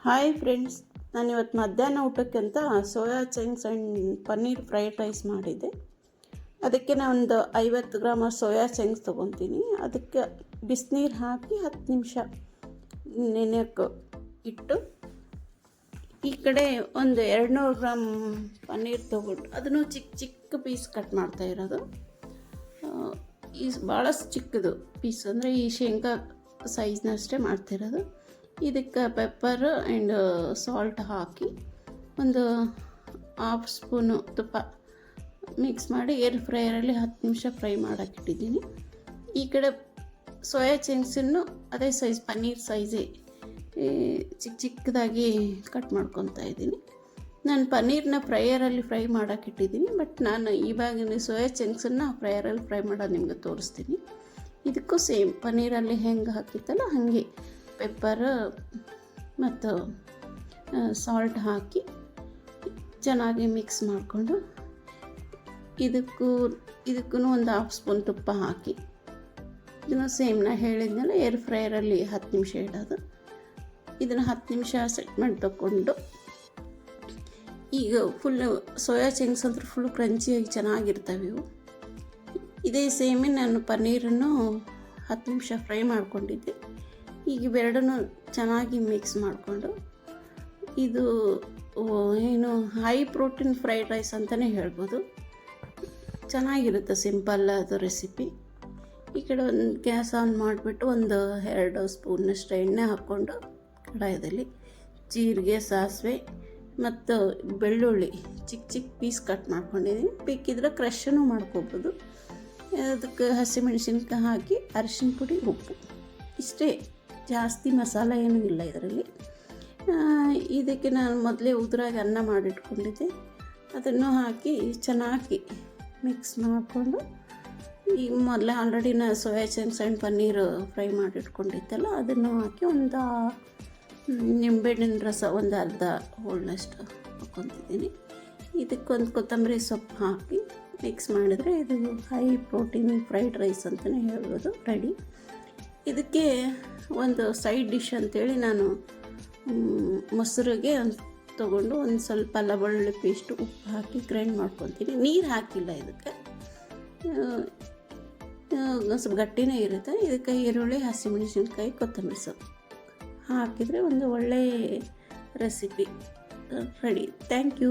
Hi friends, ನಾನಿವತ್ತು ಮಧ್ಯಾಹ್ನ ಊಟಕ್ಕೆ ಅಂತ soya chunks and paneer fried rice ಮಾಡಿದ್ದೆ. ಅದಕ್ಕೆ ನಾನು ಒಂದು 50 ಗ್ರಾಮ್ ಸೋಯಾ ಚಂಕ್ಸ್ ತೊಗೊತೀನಿ. ಅದಕ್ಕೆ ಬಿಸಿನೀರು ಹಾಕಿ 10 ನಿಮಿಷ ನೆನೆಯೋಕ್ಕೆ ಇಟ್ಟು, ಈ ಕಡೆ ಒಂದು 200 ಗ್ರಾಮ್ ಪನ್ನೀರ್ ತೊಗೊಂಡು ಅದನ್ನು ಚಿಕ್ಕ ಚಿಕ್ಕ ಪೀಸ್ ಕಟ್ ಮಾಡ್ತಾ ಇರೋದು. ಈ ಭಾಳಷ್ಟು ಚಿಕ್ಕದು ಪೀಸ್ ಅಂದರೆ ಈ ಶೇಂಗಾ ಸೈಜ್ನಷ್ಟೇ ಮಾಡ್ತಿರೋದು. ಇದಕ್ಕೆ ಪೆಪ್ಪರ್ ಆ್ಯಂಡ್ ಸಾಲ್ಟ್ ಹಾಕಿ ಒಂದು 1/2 ಸ್ಪೂನು ತುಪ್ಪ ಮಿಕ್ಸ್ ಮಾಡಿ ಏರ್ ಫ್ರೈಯರಲ್ಲಿ 10 ನಿಮಿಷ ಫ್ರೈ ಮಾಡೋಕ್ಕಿಟ್ಟಿದ್ದೀನಿ. ಈ ಕಡೆ ಸೋಯಾ ಚಂಕ್ಸನ್ನು ಅದೇ ಸೈಜ್ ಪನ್ನೀರ್ ಸೈಜೇ ಚಿಕ್ಕ ಚಿಕ್ಕದಾಗಿ ಕಟ್ ಮಾಡ್ಕೊತಾ ಇದ್ದೀನಿ. ನಾನು ಪನ್ನೀರನ್ನ ಫ್ರೈಯರಲ್ಲಿ ಫ್ರೈ ಮಾಡೋಕ್ಕಿಟ್ಟಿದ್ದೀನಿ, ಬಟ್ ನಾನು ಇವಾಗ ಸೋಯಾ ಚಂಕ್ಸನ್ನು ಫ್ರೈಯರಲ್ಲಿ ಫ್ರೈ ಮಾಡೋದು ನಿಮಗೆ ತೋರಿಸ್ತೀನಿ. ಇದಕ್ಕೂ ಸೇಮ್ ಪನ್ನೀರಲ್ಲಿ ಹೆಂಗೆ ಹಾಕಿತ್ತಲ್ಲ ಹಾಗೆ ಪೆಪ್ಪರ್ ಮತ್ತು ಸಾಲ್ಟ್ ಹಾಕಿ ಚೆನ್ನಾಗಿ ಮಿಕ್ಸ್ ಮಾಡಿಕೊಂಡು ಇದಕ್ಕೂ ಒಂದು 1/2 ಸ್ಪೂನ್ ತುಪ್ಪ ಹಾಕಿ ಇದನ್ನು ಸೇಮ್ ನಾ ಹೇಳಿದ್ನಲ್ಲ ಏರ್ ಫ್ರೈಯರಲ್ಲಿ 10 ನಿಮಿಷ ಇಡೋದು. ಇದನ್ನು 10 ನಿಮಿಷ ಸೆಟ್ ಮಾಡಿ ತಗೊಂಡು, ಈಗ ಫುಲ್ಲು ಸೋಯಾ ಚಂಕ್ಸ್ ಅಂದ್ರೆ ಫುಲ್ ಕ್ರಂಚಿಯಾಗಿ ಚೆನ್ನಾಗಿರ್ತವೆ ಇವು. ಇದೇ ಸೇಮೇ ನಾನು ಪನ್ನೀರನ್ನು 10 ನಿಮಿಷ ಫ್ರೈ ಮಾಡ್ಕೊಂಡಿದ್ದೆ. ಈಗ ಇವೆರಡನ್ನೂ ಚೆನ್ನಾಗಿ ಮಿಕ್ಸ್ ಮಾಡಿಕೊಂಡು, ಇದು ಏನು ಹೈ ಪ್ರೋಟೀನ್ ಫ್ರೈಡ್ ರೈಸ್ ಅಂತಲೇ ಹೇಳ್ಬೋದು. ಚೆನ್ನಾಗಿರುತ್ತೆ, ಸಿಂಪಲ್ ಅದು ರೆಸಿಪಿ. ಈ ಕಡೆ ಒಂದು ಗ್ಯಾಸ್ ಆನ್ ಮಾಡಿಬಿಟ್ಟು ಒಂದು 2 ಸ್ಪೂನಷ್ಟು ಎಣ್ಣೆ ಹಾಕ್ಕೊಂಡು ಕಡಾಯದಲ್ಲಿ ಜೀರಿಗೆ, ಸಾಸಿವೆ ಮತ್ತು ಬೆಳ್ಳುಳ್ಳಿ ಚಿಕ್ಕ ಚಿಕ್ಕ ಪೀಸ್ ಕಟ್ ಮಾಡ್ಕೊಂಡಿದ್ದೀನಿ. ಬೇಕಿದ್ರೆ ಕ್ರಷನ್ನು ಮಾಡ್ಕೋಬೋದು. ಅದಕ್ಕೆ ಹಸಿಮೆಣಸಿನ್ಕಾಯಿ ಹಾಕಿ ಅರಿಶಿನ ಪುಡಿ, ಉಪ್ಪು, ಇಷ್ಟೇ, ಜಾಸ್ತಿ ಮಸಾಲೆ ಏನೂ ಇಲ್ಲ ಇದರಲ್ಲಿ. ಇದಕ್ಕೆ ನಾನು ಮೊದಲೇ ಉದುರಾಗಿ ಅನ್ನ ಮಾಡಿಟ್ಕೊಂಡಿದ್ದೆ, ಅದನ್ನು ಹಾಕಿ ಚೆನ್ನಾಗಿ ಮಿಕ್ಸ್ ಮಾಡಿಕೊಂಡು, ಈಗ ಮೊದಲೇ ಆಲ್ರೆಡಿ ನಾನು soya chunks and paneer fry ಮಾಡಿಟ್ಕೊಂಡಿದ್ದೆಲ್ಲ ಅದನ್ನು ಹಾಕಿ ಒಂದು ನಿಂಬೆಹಣ್ಣಿನ ರಸ ಒಂದು ಅರ್ಧ ಹೋಳಷ್ಟು ಹಾಕ್ಕೊತಿದ್ದೀನಿ. ಇದಕ್ಕೊಂದು ಕೊತ್ತಂಬರಿ ಸೊಪ್ಪು ಹಾಕಿ ಮಿಕ್ಸ್ ಮಾಡಿದರೆ ಇದು ಹೈ ಪ್ರೋಟೀನ್ ಫ್ರೈಡ್ ರೈಸ್ ಅಂತಲೇ ಹೇಳ್ಬೋದು, ರೆಡಿ. ಇದಕ್ಕೆ ಒಂದು ಸೈಡ್ ಡಿಶ್ ಅಂತೇಳಿ ನಾನು ಮೊಸರಿಗೆ ತೊಗೊಂಡು ಒಂದು ಸ್ವಲ್ಪ ಅಲ್ಲ ಬೆಳ್ಳುಳ್ಳಿ ಪೇಸ್ಟು, ಉಪ್ಪು ಹಾಕಿ ಗ್ರೈಂಡ್ ಮಾಡ್ಕೊತೀನಿ. ನೀರು ಹಾಕಿಲ್ಲ ಇದಕ್ಕೆ, ಸ್ವಲ್ಪ ಗಟ್ಟಿನೇ ಇರುತ್ತೆ. ಇದಕ್ಕೆ ಈರುಳ್ಳಿ, ಹಸಿಮೆಣಸಿನ್ಕಾಯಿ, ಕೊತ್ತಂಬರಿ ಸೊಪ್ಪು ಹಾಕಿದರೆ ಒಂದು ಒಳ್ಳೆಯ ರೆಸಿಪಿ ರೆಡಿ. Thank you.